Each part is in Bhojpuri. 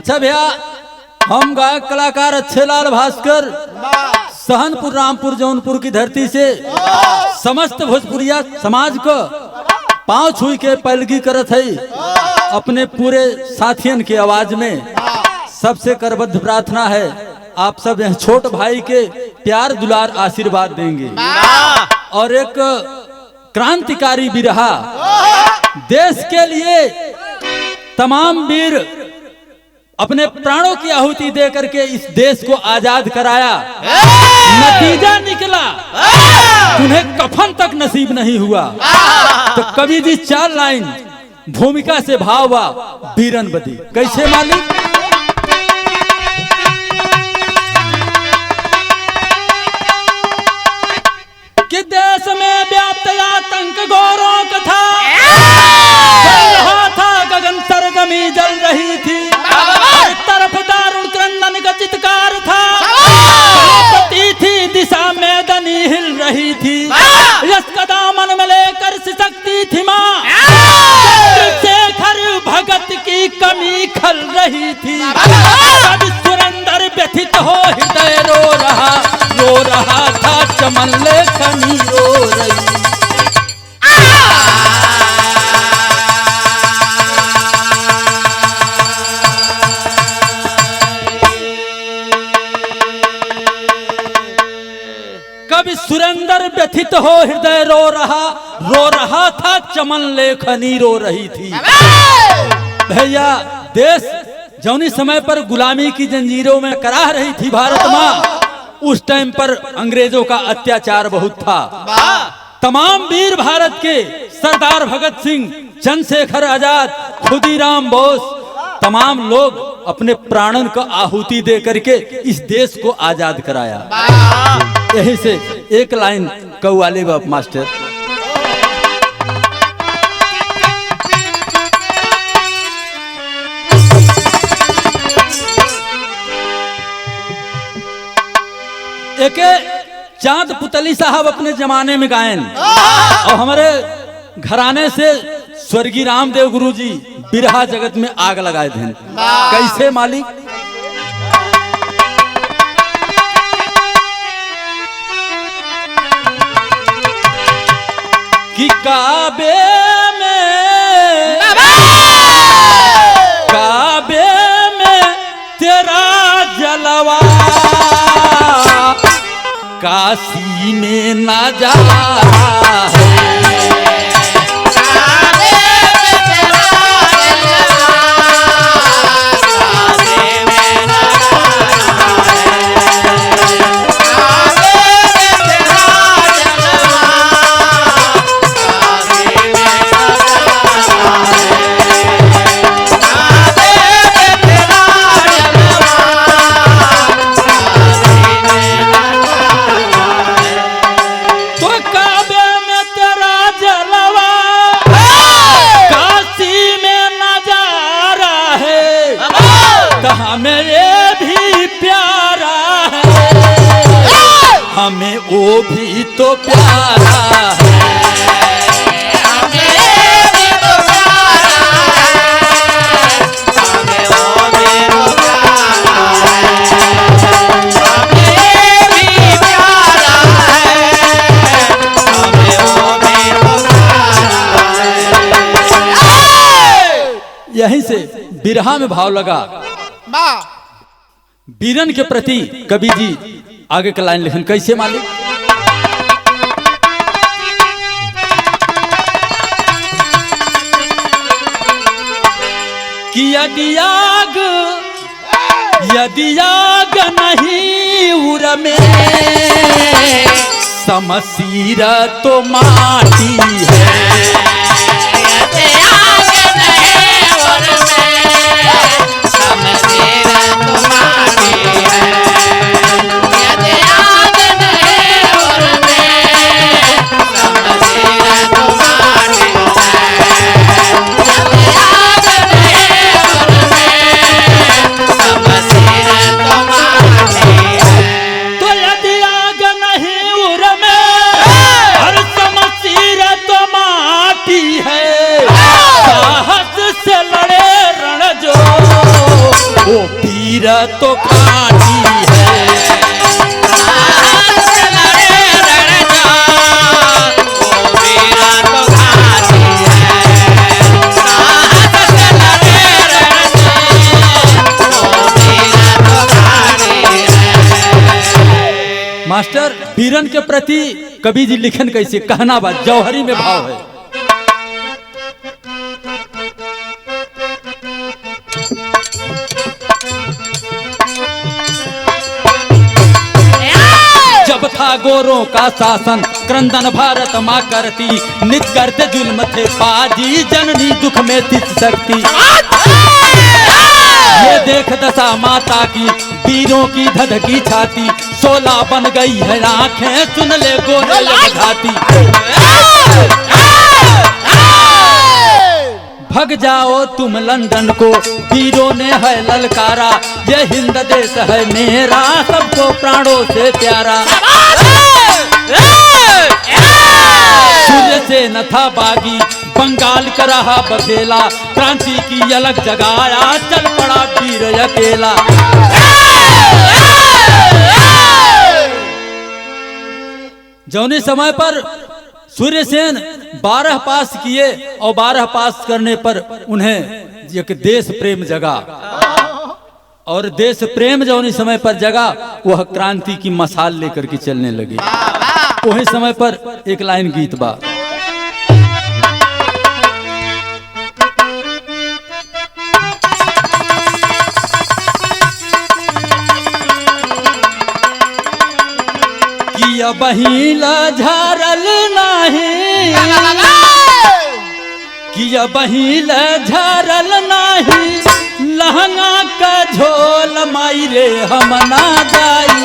अच्छा भैया, हम गायक कलाकार अच्छे लाल भास्कर सहनपुर रामपुर जौनपुर की धरती से समस्त भोजपुरिया समाज को पांव छुई के पैलगी करत है। अपने पूरे साथियन के आवाज में सबसे करबद्ध प्रार्थना है, आप सब यहाँ छोट भाई के प्यार दुलार आशीर्वाद देंगे। और एक क्रांतिकारी बिरहा, देश के लिए तमाम वीर अपने प्राणों की आहुति दे करके इस देश को आजाद कराया। नतीजा निकला उन्हें कफन तक नसीब नहीं हुआ। तो कवि जी 4 लाइन भूमिका से भाव हुआ वीरन बदी। कैसे मालिक? कि देश में व्याप्त आतंक घोरों का था, गगन सरगमी जल रही थी, हर तरफ दारुण क्रंदन का चित्कार था, थी दिशा में दनी हिल रही थी, यश का दामन में लेकर सिसकती थी माँ, चंद्रशेखर भगत की कमी खल रही थी। अब सुरेंद्र व्यथित हो हृदय रो रहा था, चमन लेखनी रो रही। कभी सुरेंद्र व्यथित हो हृदय रो रहा था, चमन लेखनी रो रही थी। भैया, देश जौनी समय पर गुलामी की जंजीरों में कराह रही थी भारत माँ, उस टाइम पर अंग्रेजों का अत्याचार बहुत था। तमाम वीर भारत के सरदार भगत सिंह, चंद्रशेखर आजाद, खुदीराम बोस, तमाम लोग अपने प्राणन को आहुति दे करके इस देश को आजाद कराया। यही से एक लाइन कव्वाली बाप मास्टर। एक चांद पुतली साहब अपने जमाने में गायन, और हमारे घराने से स्वर्गीय रामदेव गुरु जी बिरहा जगत में आग लगाए थे। कैसे मालिक? कि काबे में तेरा जलवा, काशी में ना जा हमें वो भी तो प्यारा है, हमें भी तो प्यारा है, हमें वो भी तो प्यारा है, हमें भी प्यारा है, हमें वो भी तो प्यारा है। यहीं से बिरहा में भाव लगा वीरन के प्रति। कवि जी आगे का लाइन लिखन कैसे मालिक? कि यदि आग नहीं उर में, समसीर तो माटी है। वीर तो खाटी है। मास्टर वीरन के प्रति कवि जी लिखन कैसे कहना बात जौहरी में भाव है। जब था गोरों का शासन क्रंदन भारत माँ करती, नित करते जुल्म थे पाजी जननी दुख में तिस सकती। ये देख दशा माता की वीरों की धधकी छाती, 16 बन गई है आंखें सुन ले गोरे लग घाती। भग जाओ तुम लंदन को वीरों ने है ललकारा, ये हिंद देश है मेरा सबको प्राणों से प्यारा। सूर्य से न था बागी बंगाल का रहा बखेला, क्रांति की अलग जगाया चल पड़ा वीर अकेला। जौने समय पर सूर्यसेन 12 पास किए और 12 पास करने पर उन्हें एक देश प्रेम जगा, और देश प्रेम जौने समय पर जगा वह क्रांति की मसाल लेकर के चलने लगे। वही समय पर एक लाइन गीत बा। किया बहिला झारल नाही, किया बहिला झारल नाही, लहंगा का झोल माई रे हम ना जाई।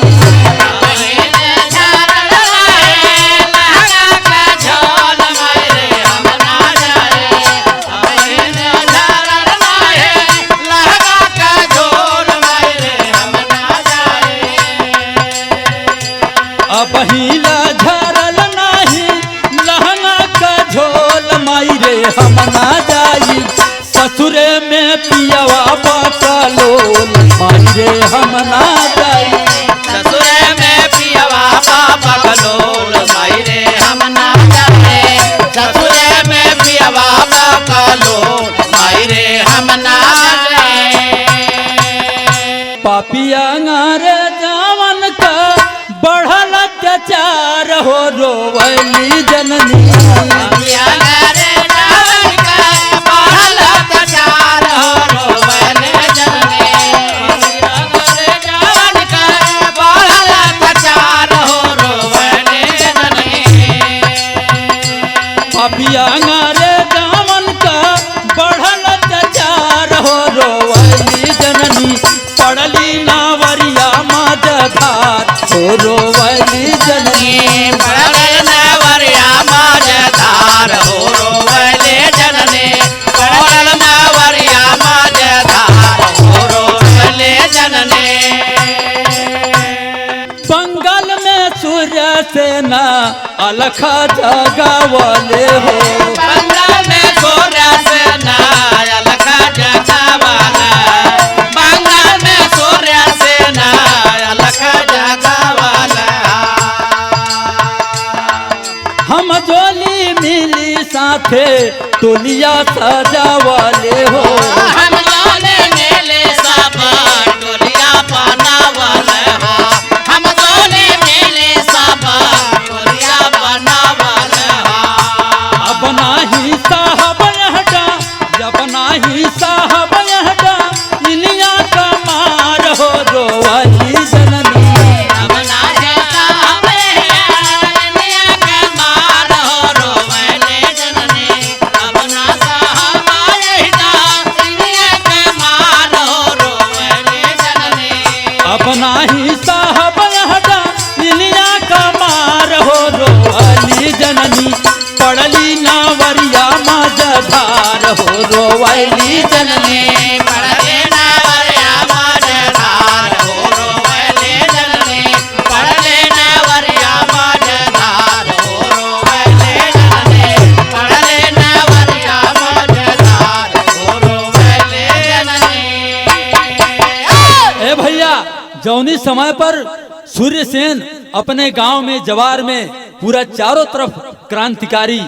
बहिला झरल नाही लहंगा का झोल माई रे हम ना जाई, ससुरे में पियवा बकलोल माई रे हम ना जाई। ससुरे में पियवा बकलोल माई रे हम ना जाए, ससुरे में पियवा बकलोल माई रे हम ना जाए। पापिया रे जावन का बढ़ल अत्याचार हो रोवली जननी। पापिया रे जावन का बढ़ल अत्याचार हो रोवली जननी। पापिया रे जावन का बढ़ल अत्याचार हो रोवली जननी। पापिया रे जावन का बढ़ल अत्याचार हो रोवली जननी, पड़ली नावरिया मझधार हो रोवली जननी। पड़ल नावरिया मझधार हो रोवली जननी, पड़ल नावरिया मझधार हो रोवली जननी। बंगाल में सूर्य सेना अलखा जगावले हो, बंगाल में सूर्य सेना अलखा जगावले, बंगाल में सूर्य सेना अलखा जगावले। हम जोली मिली साथे टोलिया सजावले हो, हम जोली मिली सब टोलिया बनावले हो, हम जोली मिली सब टोलिया बनावले हो। अब नाही साहब हटा जब नाही साहब हटा इलिया का मार हो रोवली जननी। अब ना जाता हमें के मार हो रोवली जननी, अब ना साहब के मार हो रोवली जननी। अब नाही साहब हटा इलिया का मार हो रोवली जननी, पड़ली नावरिया मझधार हो रोवली जननी। पड़ले नावरिया मझधार हो रोवली जननी, पड़ले नावरिया मझधार हो रोवली जननी, पड़ले नावरिया मझधार हो रोवली जननी। समय पर सूर्यसेन अपने गांव में जवार में पूरा चारों तरफ क्रांतिकारी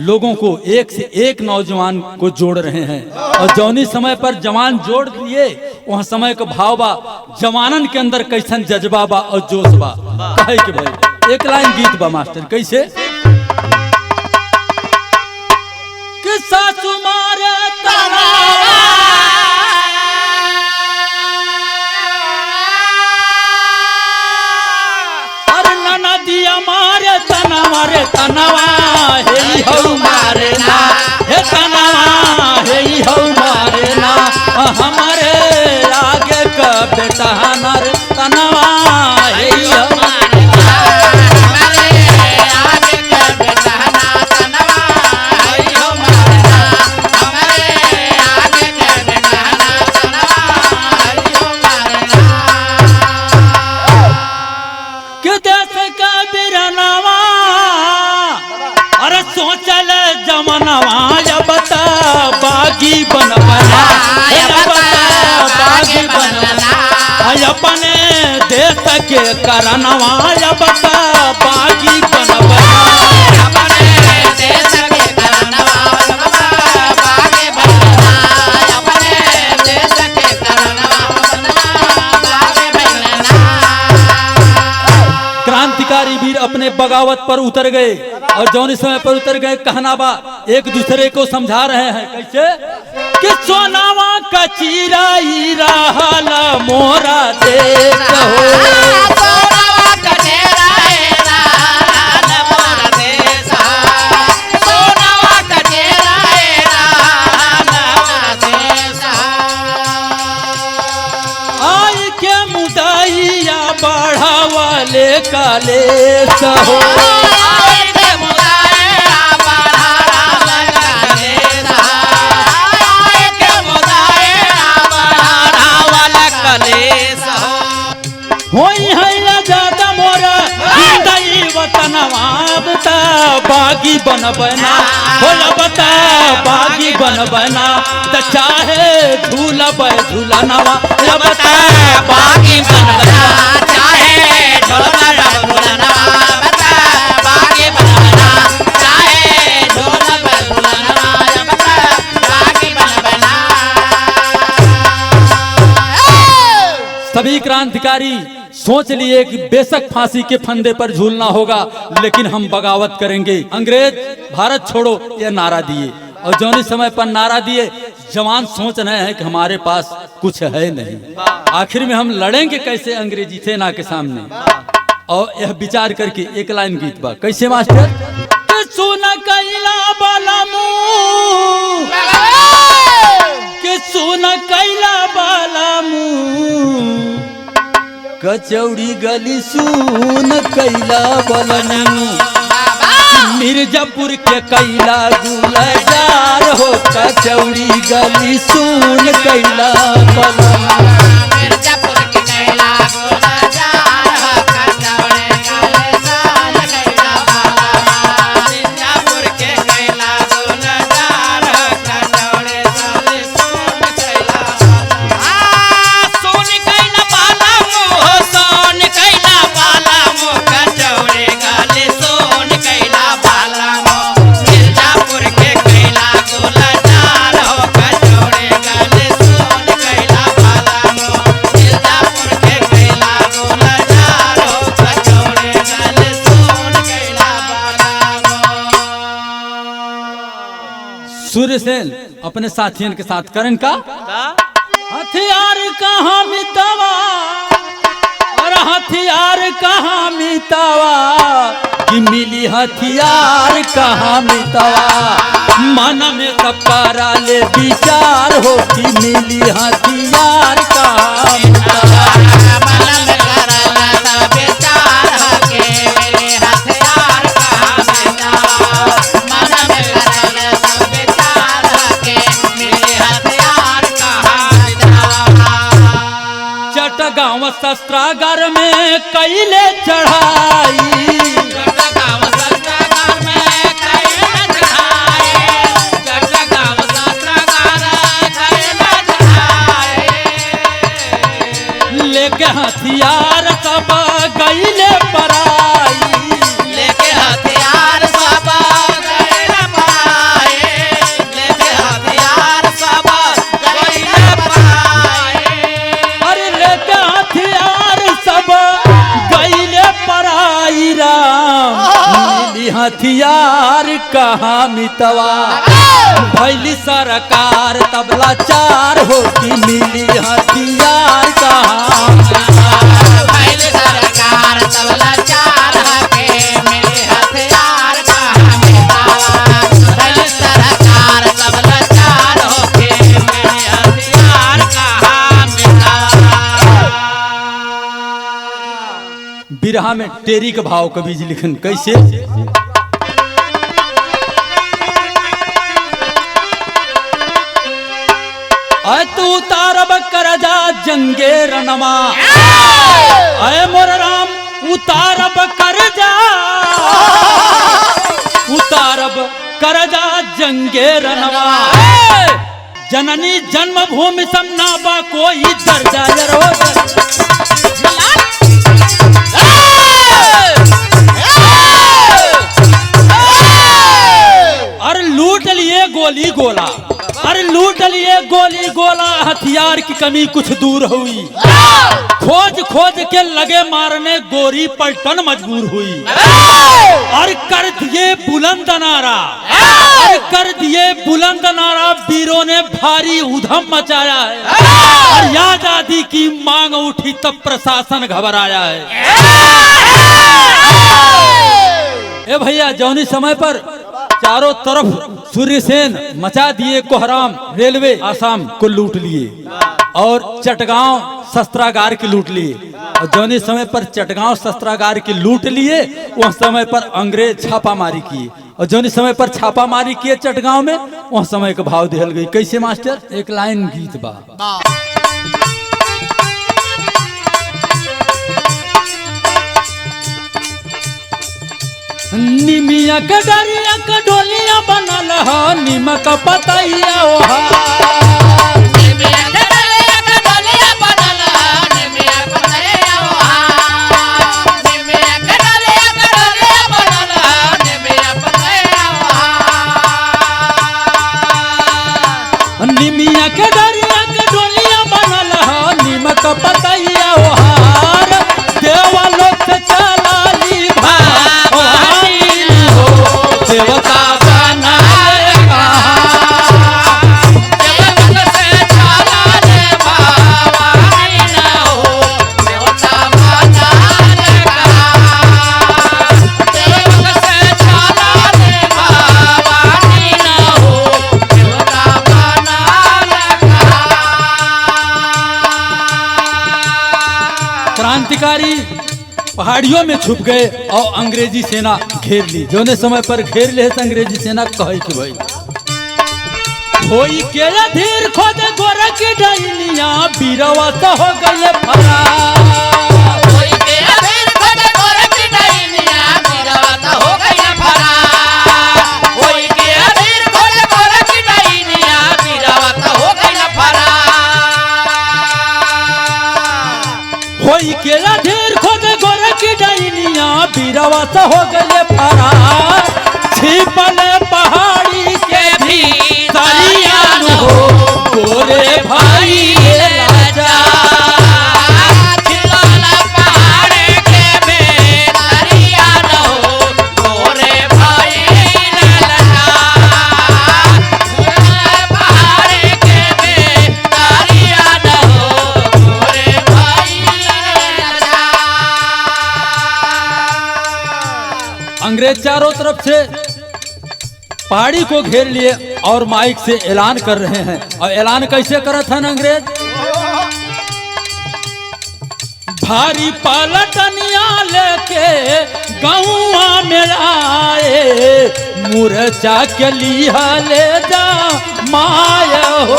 लोगों को एक से एक नौजवान को जोड़ रहे हैं और जौनी समय पर जवान जोड़ दिए वहाँ समय का भाव बा जवानन के अंदर कैसन जज्बा बा और जोश बा कहे के भाई एक लाइन गीत बा मास्टर कैसे कि सासु मारे तनावा और ननदिया मारे तनावा हे हो मारे ना हे तनावा हे हो मारे ना हमारे आगे का बेटा नर तनावा हे हो सोचल जमनवा बता बागी बन बना बागी बन अपने देश के करनवा बता बागी बन क्रांतिकारी वीर अपने बगावत पर उतर गए और जौन समय पर उतर गए कहना बा एक दूसरे को समझा रहे हैं कैसे कि सोनावा का चीरा रहला मोरा देश हो सोनावा का चीरा रहला मोरा देश सोनावा का चीरा रहला मोरा देश आई के मुदाइया बढ़ावाले काले हो बागी बन बना होला बता बागी बन बना त चाहे झूलब झूलनवा बता बागी बन बना चाहे झूलब झूलनवा बता बागी बन बना चाहे झूलब झूलनवा बता बागी बन बना। सभी क्रांतिकारी सोच लिए कि बेशक फांसी के फंदे पर झूलना होगा लेकिन हम बगावत करेंगे। अंग्रेज भारत छोड़ो ये नारा दिए और जौनी समय पर नारा दिए जवान सोच रहे हैं कि हमारे पास कुछ है नहीं, आखिर में हम लड़ेंगे कैसे अंग्रेजी सेना के सामने। और यह विचार करके एक लाइन गीत बा कैसे मास्टर सुन कैला बालामू के सुन कैला बालामू कचौड़ी गली सुन कैला बलनू मिर्जापुर के कैला गुलजार हो कचौड़ी गली सुन कैला बलनू मिर्जापुर के कैला गुलजार हो कचौड़ी गली सुन कैला बलनू मिर्जापुर के कैला गुलजार हो कचौड़ी गली सुन कैला बलनू सुन कैला सूर्यसेन अपने साथियों के साथ करण का हथियार कहाँ मितावा और हथियार कहाँ मितावा कि मिली हथियार कहाँ मितावा मन में सपारा ले विचार हो कि मिली हथियार कहाँ मितावा गाँव शस्त्रागार में कैले चढ़ाई लेके हथियार कहाँ मितवा भैली सरकार तबला चार हो की मिली हथियार कहाँ भइल सरकार तबला चार के मिली हथियार कहाँ मितावा भइल सरकार तबला चार के मिली हथियार कहाँ मितावा। बिरहा में टेरी के भाव कवि जी लिखन कैसे तू उतारब करजा जंगे रनमा अय मोर राम उतारब करजा उतारब करजा जंगे रनमा जननी जन्मभूमि समनाबा कोई दर्जा जरो अरे लूट लिए गोली गोला अरे लूट लिए गोली गोला हथियार की कमी कुछ दूर हुई खोज खोज के लगे मारने गोरी पलटन मजबूर हुई और कर दिए बुलंद नारा और कर दिए बुलंद नारा वीरों ने भारी उधम मचाया है और आजादी की मांग उठी तब प्रशासन घबराया है। ए भैया जौनी समय पर चारों तरफ सूर्यसेन मचा दिए कोहराम रेलवे आसाम को लूट लिए और चटगांव शस्त्रागार के लूट लिए और जौनी समय पर चटगांव शस्त्रागार के लूट लिए उस समय पर अंग्रेज छापामारी किए और जौनी समय पर छापामारी किए चटगांव में उस समय का भाव दिहल गई कैसे मास्टर एक लाइन गीत बा निमिया के डरिया के डोलिया बनल हो निमक पतैया ओहा निमिया के डलिया के डोलिया बनल निमिया पतैया ओहा निमिया के डलिया के डोलिया बनल निमिया पतैया ओहा निमिया के डरिया के डोलिया बनल हो निमक पतैया ओहार देवलोक से चलाली देवता बना क्रांतिकारी पहाड़ियों में छुप गए और अंग्रेजी सेना घेर ली जोने समय पर घेर ले तो अंग्रेजी सेना कहे कि भाई होई के अधीर खोद गोरा की डैनिया बीरवा तो हो गए फरार होई के अधीर खोद गोरा की डैनिया बीरवा तो हो गए फरार होई के अधीर खोद गोरा की डैनिया बीरवा तो हो गए फरार होई के अधीर खोद गोरा की डैनिया बीरवा तो हो गए फरार छिपल पहाड़ी के भी सरियान हो गोरे भाई राजा छिपल पहाड़ी के भी सरियान हो गोरे भाई राजा छिपल पहाड़ी के भी सरियान हो गोरे भाई राजा। अंग्रेज चारों तरफ से पहाड़ी को घेर लिए और माइक से ऐलान कर रहे हैं और ऐलान कैसे करत हैं अंग्रेज भारी पलटनिया लेके गौआ में आए मूर्छा के लिया ले जा माय हो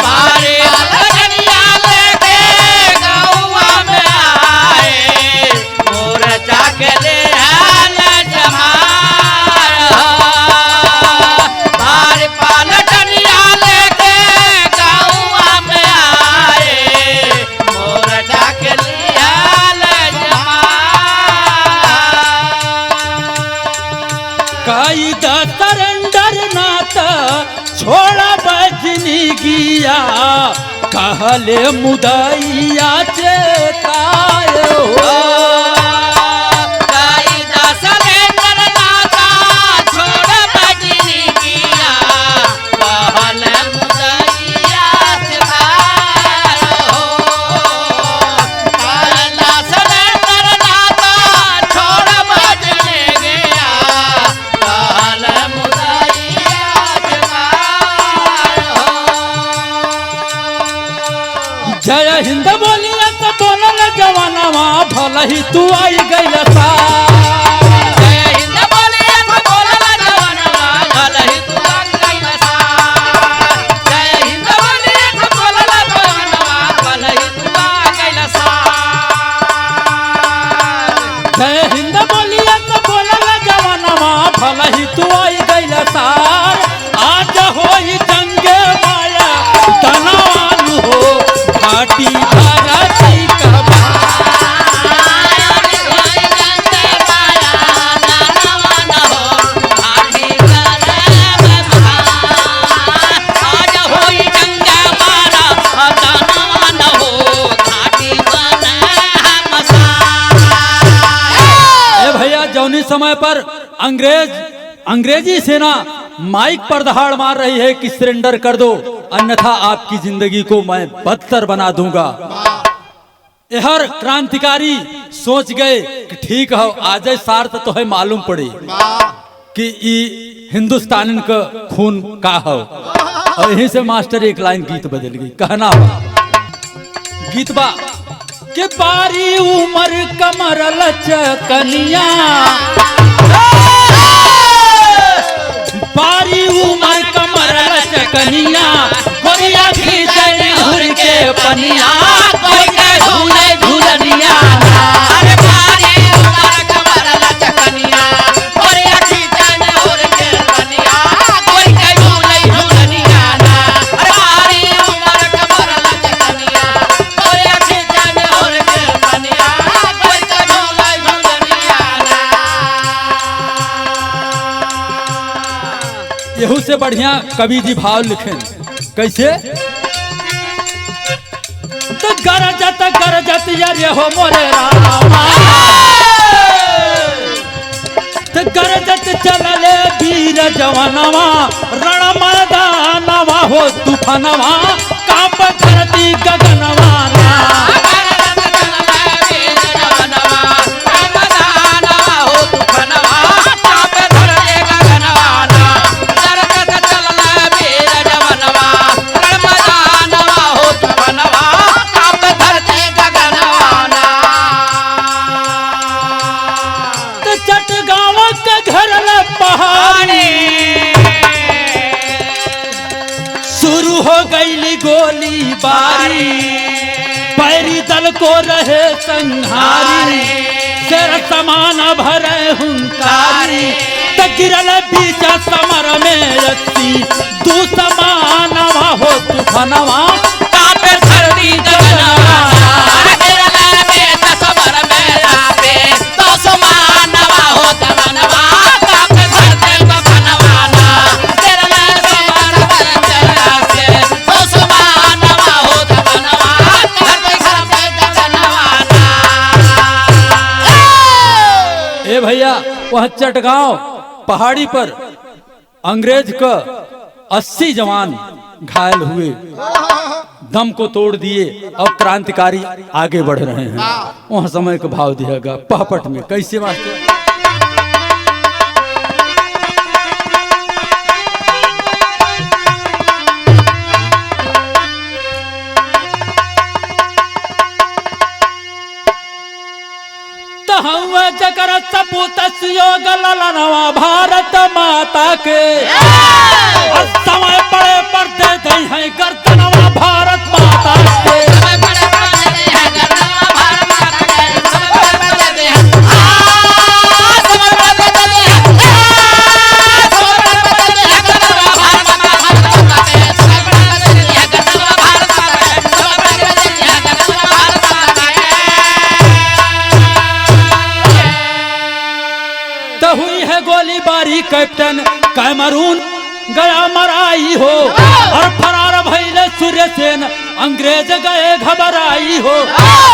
भारी पलटनिया लेके गौआ में आए मूर्छा के लिया ले जा भारी पलटनिया लेके गौआ में आए मूर्छा के लिया ले जा कायदा सरेंडर नाता छोड़ा बजनी गिया कहले मुदैया चेताए हो कायदा सरेंडर नाता हिंद बोलिया तो बोलल जवानवा भल ही तू आई गइल सार। जय हिंद बोलिया तो बोलल जवानवा भल ही तू आई गइल सार। जय हिंद बोलिया तो बोलल जवानवा भल ही तू आई गइल सार। जय हिंद बोलिया तो बोलल जवानवा भल ही तू आई गइल सार। आज होई जंगे माया तनवान हो घाटी भरती कबा। जौनी समय पर अंग्रेजी सेना माइक पर दहाड़ मार रही है कि सरेंडर कर दो अन्यथा आपकी जिंदगी को मैं बदतर बना दूंगा। हर क्रांतिकारी सोच गए कि ठीक है आज सार्थ तो है मालूम पड़ी कि हिंदुस्तान का खून का हो। और यहीं से मास्टर एक लाइन गीत बदल गई। कहना गीत बा कि बारी उमर कमर लचकनिया, बारी उमर कमर लचकनिया, गोरिया खींचन हुर के पनिया, कोई के झूले झूलनिया। अरे बारी उमर कमर लचकनिया, गोरिया खींचन हुर के पनिया, कोई के झूले झूलनिया। अरे बारी उमर कमर लचकनिया, गोरिया खींचन हुर के पनिया, कोई के झूले झूलनिया। यहू से बढ़िया कवि जी भाव लिखे कैसे तो गरजत गरजत यारे हो मोरे रामा, तो गरजत चलले वीर जवानवा, रण मैदानवा हो तूफानवा, कांप धरती गगनवा। शुरू हो गई गोली बारी, पैरी दल को रहे संहारी, शेर समान भरे हुंकारी, गिरल बीच समर में रस्सी, तू समानवा हो तूफानवा, कांपे धरती गगनवा। गिरल बीच समर में रस्सी, तू समानवा हो तूफानवा, कांपे धरती गगनवा। गिरल समर में रस्सी, तू समानवा हो तूफानवा, कांपे धरती गगनवा। ए भैया वह चटगांव पहाड़ी पर अंग्रेज का 80 जवान घायल हुए, दम को तोड़ दिए। अब क्रांतिकारी आगे बढ़ रहे हैं। वहां समय का भाव दिया गया पहपट में कैसे मास्टर। जकर सपूत सुयोग ललनवा भारत माता के, समय पड़े पर दे दे है गर्दनवा भारत माता के। हुई है गोलीबारी कैप्टन कैमरून गया मराई हो, और फरार भइले सूर्यसेन अंग्रेज गए घबराई हो,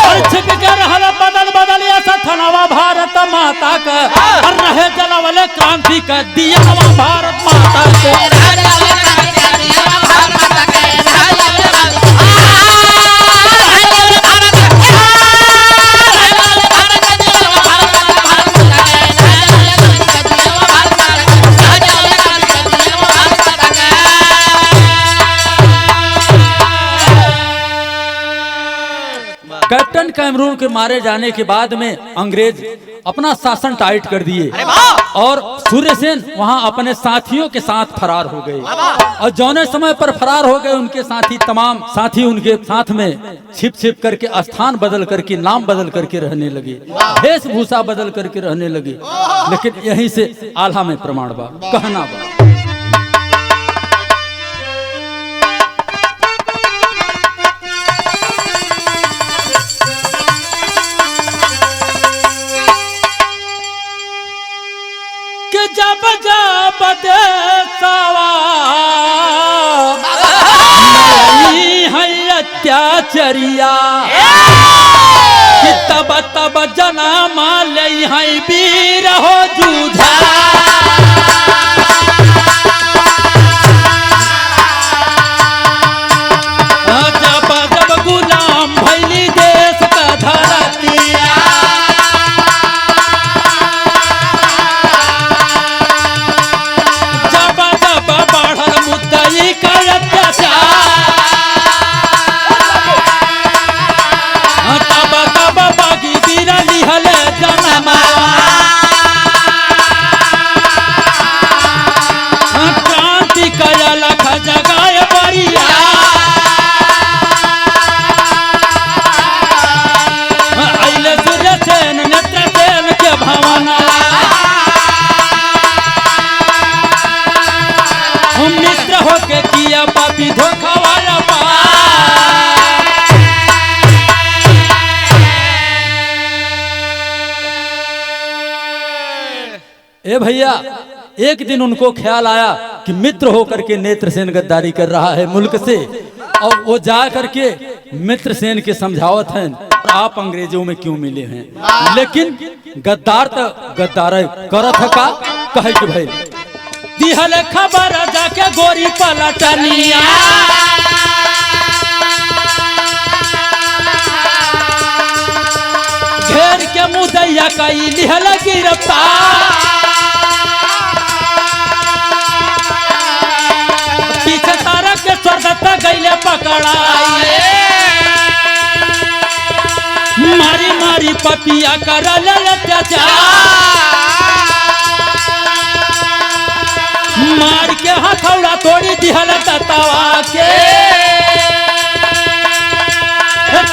और छिप के रहल बदल बदल ऐसा थनवा भारत माता का, और रहे जलवले क्रांति का दिया भारत माता के। कैप्टन कैमरून के मारे जाने के बाद में अंग्रेज अपना शासन टाइट कर दिए और सूर्यसेन वहां अपने साथियों के साथ फरार हो गए। और जौने समय पर फरार हो गए उनके साथी तमाम साथी उनके साथ में छिप छिप करके स्थान बदल करके नाम बदल करके रहने लगे, वेशभूषा बदल करके रहने लगे। लेकिन यहीं से आल्हा में प्रमाण बा, कहना बा। जब जब देशवा नहीं है अत्याचरिया कि तब तब जन्म ले है वीर हो जूझा। जब जब गुलाम भैली देश का धरतिया क्रांति कया लख जगाए बरिया अइले सूर्यसेन नेत्रसेन के भवना मित्र होके किया पापी धोखा वाला ए भैया, एक दिन उनको ख्याल आया कि मित्र होकर के नेत्रसेन गद्दारी कर रहा है मुल्क से, और वो जा करके मित्रसेन के समझावत हैं आप अंग्रेजों में क्यों मिले हैं। लेकिन गद्दार तो गद्दार करत है का कहे कि भाई दिहल खबर जाके गोरी पलटनिया घेर के मुदैया कई लिहल गिरफ्तार पीछे तारा के स्वर्गता गईले पकड़ाई मारी मारी पपिया कर अत्याचार मार के हथौड़ा तोड़ी दिहल तवा के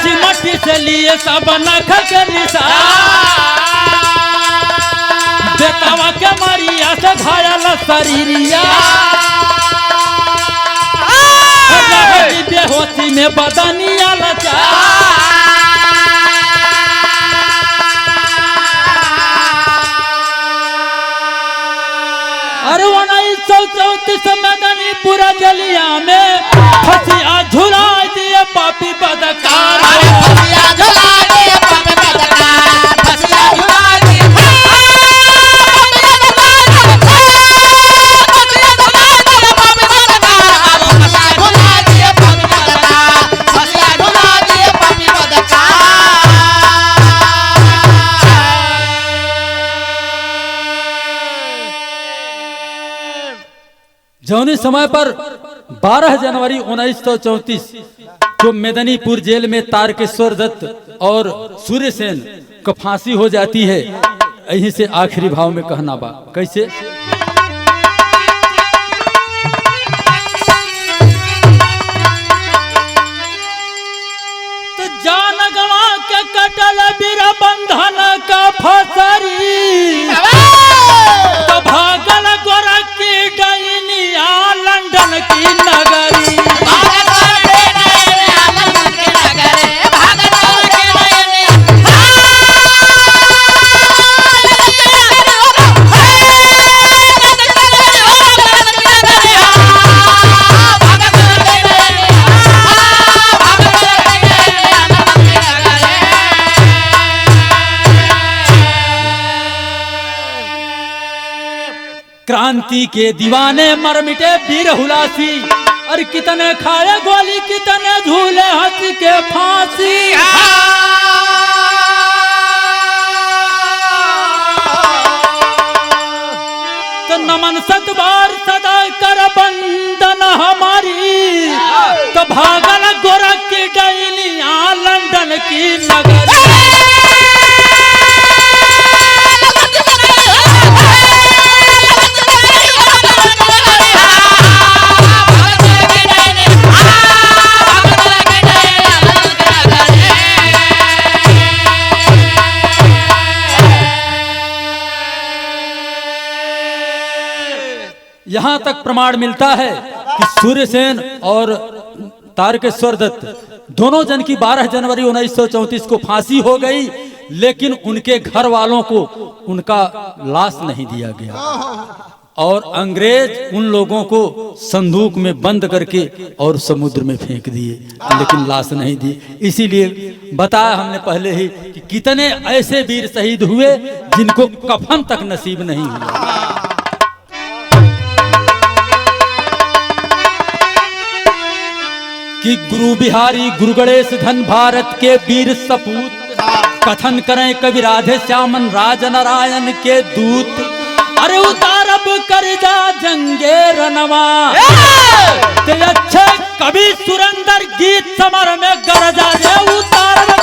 चिमटी से लिए सब नख के निशान बेतवा के मारिया से घायल शरीरिया बेहोशी में बदनिया लचा अरे 1934 मैदानीपुरा जलिया में फसिया झुला दिए पापी बदकार जौनी समय पर 12 जनवरी 1934 जो मेदिनीपुर जेल में तारकेश्वर दत्त और सूर्यसेन को फांसी हो जाती है, यहीं से आखिरी भाव में कहना बा कैसे। तो जान गवा के कटल बीर बंधन का फसरी तो भागल गोरा की डैनिया लंदन की नगरी क्रांति के दीवाने मर मिटे वीर हुलासी, और कितने खाए गोली कितने झूले हंस के फांसी। तो नमन पांसठ बार सदा कर बंदन हमारी, तो भागल गोरख की डैलिया लंदन की नगरी। यहां तक प्रमाण मिलता है कि सूर्यसेन और तारकेश्वर दत्त दोनों जन की 12 जनवरी 1934 को फांसी हो गई, लेकिन उनके घर वालों को उनका लाश नहीं दिया गया और अंग्रेज उन लोगों को संदूक में बंद करके और समुद्र में फेंक दिए, लेकिन लाश नहीं दी। इसीलिए बताया हमने पहले ही कि कितने ऐसे वीर शहीद हुए जिनको कफन तक नसीब नहीं हुआ। कि गुरु बिहारी गुरु गणेश धन भारत के वीर सपूत, कथन करें कवि राधे श्यामन राज नारायण के दूत। अरे उतारब कर जा जंगे रनवा, ते अच्छे कवि सुरेंद्र गीत समर में गरजा, उतारब